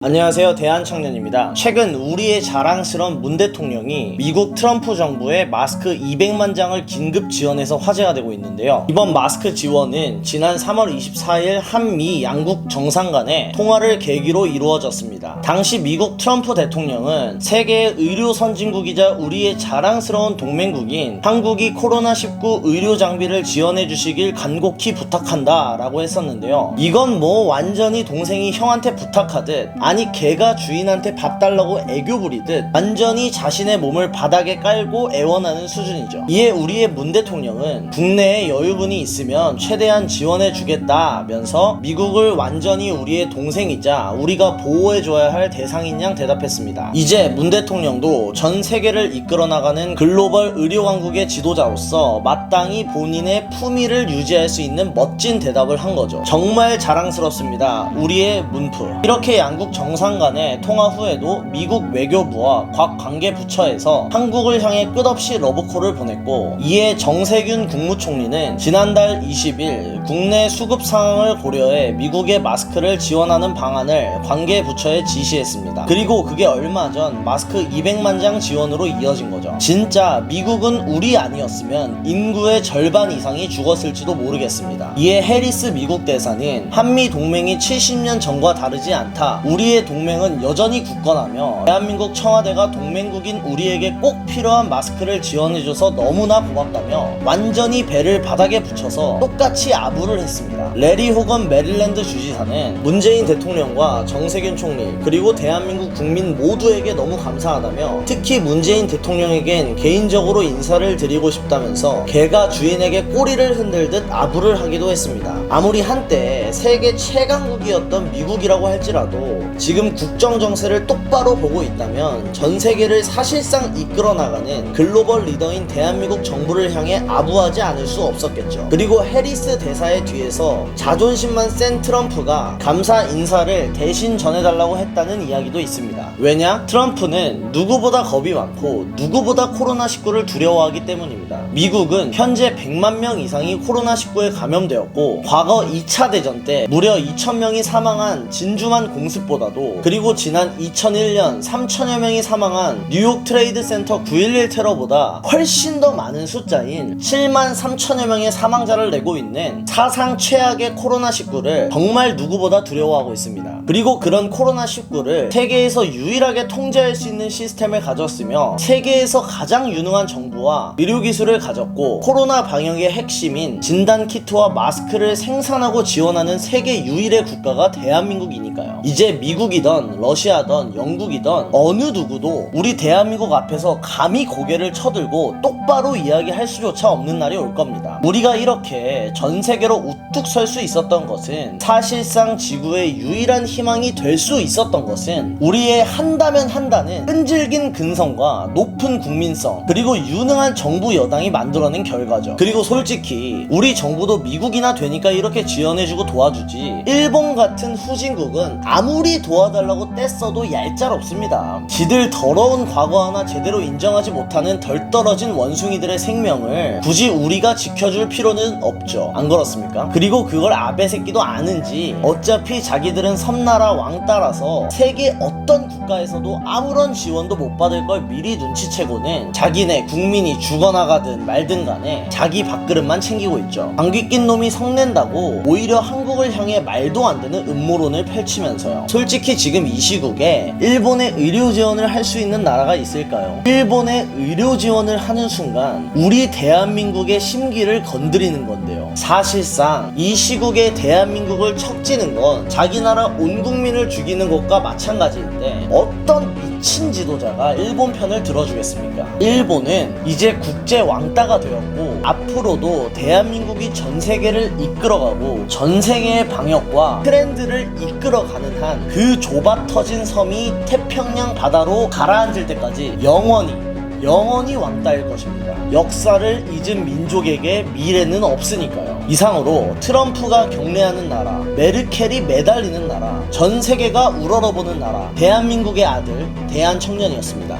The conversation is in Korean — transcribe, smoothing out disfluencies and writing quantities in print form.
안녕하세요, 대한청년입니다. 최근 우리의 자랑스러운 문 대통령이 미국 트럼프 정부의 마스크 200만 장을 긴급 지원해서 화제가 되고 있는데요. 이번 마스크 지원은 지난 3월 24일 한미 양국 정상 간의 통화를 계기로 이루어졌습니다. 당시 미국 트럼프 대통령은 세계의 의료 선진국이자 우리의 자랑스러운 동맹국인 한국이 코로나19 의료 장비를 지원해 주시길 간곡히 부탁한다 라고 했었는데요. 이건 뭐 완전히 동생이 형한테 부탁하듯, 아니 개가 주인한테 밥 달라고 애교 부리듯 완전히 자신의 몸을 바닥에 깔고 애원하는 수준이죠. 이에 우리의 문 대통령은 국내에 여유분이 있으면 최대한 지원해 주겠다면서 미국을 완전히 우리의 동생이자 우리가 보호해줘야 할 대상인 양 대답했습니다. 이제 문 대통령도 전 세계를 이끌어 나가는 글로벌 의료 강국의 지도자로서 마땅히 본인의 품위를 유지할 수 있는 멋진 대답을 한 거죠. 정말 자랑스럽습니다, 우리의 문프. 이렇게 양국 정상 간의 통화 후에도 미국 외교부와 각 관계 부처에서 한국을 향해 끝없이 러브콜을 보냈고, 이에 정세균 국무총리는 지난달 20일 국내 수급 상황을 고려해 미국의 마스크를 지원하는 방안을 관계 부처에 지시했습니다. 그리고 그게 얼마 전 마스크 200만 장 지원으로 이어진 거죠. 진짜 미국은 우리 아니었으면 인구의 절반 이상이 죽었을지도 모르겠습니다. 이에 해리스 미국 대사는 한미 동맹이 70년 전과 다르지 않다, 우리의 동맹은 여전히 굳건하며 대한민국 청와대가 동맹국인 우리에게 꼭 필요한 마스크를 지원해줘서 너무나 고맙다며 완전히 배를 바닥에 붙여서 똑같이 아부를 했습니다. 레리 호건 메릴랜드 주지사는 문재인 대통령과 정세균 총리 그리고 대한민국 국민 모두에게 너무 감사하다며, 특히 문재인 대통령에겐 개인적으로 인사를 드리고 싶다면서 개가 주인에게 꼬리를 흔들듯 아부를 하기도 했습니다. 아무리 한때 세계 최강국이었던 미국이라고 할지라도 지금 국정 정세를 똑바로 보고 있다면 전 세계를 사실상 이끌어 나가는 글로벌 리더인 대한민국 정부를 향해 아부하지 않을 수 없었겠죠. 그리고 해리스 대사의 뒤에서 자존심만 센 트럼프가 감사 인사를 대신 전해달라고 했다는 이야기도 있습니다. 왜냐? 트럼프는 누구보다 겁이 많고 누구보다 코로나19를 두려워하기 때문입니다. 미국은 현재 100만 명 이상이 코로나19에 감염되었고, 과거 2차 대전 때 무려 2,000명이 사망한 진주만 공습보다도, 그리고 지난 2001년 3천여 명이 사망한 뉴욕 트레이드 센터 9.11 테러보다 훨씬 더 많은 숫자인 7만 3천여 명의 사망자를 내고 있는 사상 최악의 코로나19를 정말 누구보다 두려워하고 있습니다. 그리고 그런 코로나19를 세계에서 유일하게 통제할 수 있는 시스템을 가졌으며 세계에서 가장 유능한 정부와 의료기술을 가졌고, 코로나 방역의 핵심인 진단키트와 마스크를 생산하고 지원하는 세계 유일의 국가가 대한민국이니까요. 이제 미국이던 러시아던 영국이던 어느 누구도 우리 대한민국 앞에서 감히 고개를 쳐들고 똑바로 이야기할 수조차 없는 날이 올 겁니다. 우리가 이렇게 전 세계로 우뚝 설 수 있었던 것은, 사실상 지구의 유일한 희망이 될 수 있었던 것은 우리의 한다면 한다는 끈질긴 근성과 높은 국민성, 그리고 유능한 정부 여당이 만들어낸 결과죠. 그리고 솔직히 우리 정부도 미국이나 되니까 이렇게 지원해주고 도와주지, 일본 같은 후진국은 아무리 도와달라고 떼써도 얄짤없습니다. 지들 더러운 과거 하나 제대로 인정하지 못하는 덜 떨어진 원숭이들의 생명을 굳이 우리가 지켜줄 필요는 없죠. 안 그렇습니까? 그리고 그걸 아베 새끼도 아는지 어차피 자기들은 섬나라 왕따라서 세계 어떤 국가에서도 아무런 지원도 못 받을 걸 미리 눈치채고는 자기네 국민이 죽어나가든 말든 간에 자기 밥그릇만 챙기고 있죠. 방귀 낀 놈이 성낸다고 오히려 한국을 향해 말도 안 되는 음모론을 펼치면서요. 솔직히 지금 이 시국에 일본에 의료 지원을 할 수 있는 나라가 있을까요? 일본에 의료 지원을 하는 순간 우리 대한민국의 심기를 건드리는 건데요. 사실상 이 시국에 대한민국을 척지는 건 자기 나라 온 국민을 죽이는 것과 마찬가지인데, 어떤 미친 지도자가 일본 편을 들어주겠습니까? 일본은 이제 국제 왕따가 되었고, 앞으로도 대한민국이 전 세계를 이끌어가고 전 세계의 방역과 트렌드를 이끌어가는 한 그 좁아 터진 섬이 태평양 바다로 가라앉을 때까지 영원히 왕따일 것입니다. 역사를 잊은 민족에게 미래는 없으니까요. 이상으로 트럼프가 경례하는 나라, 메르켈이 매달리는 나라, 전 세계가 우러러보는 나라, 대한민국의 아들 대한청년이었습니다.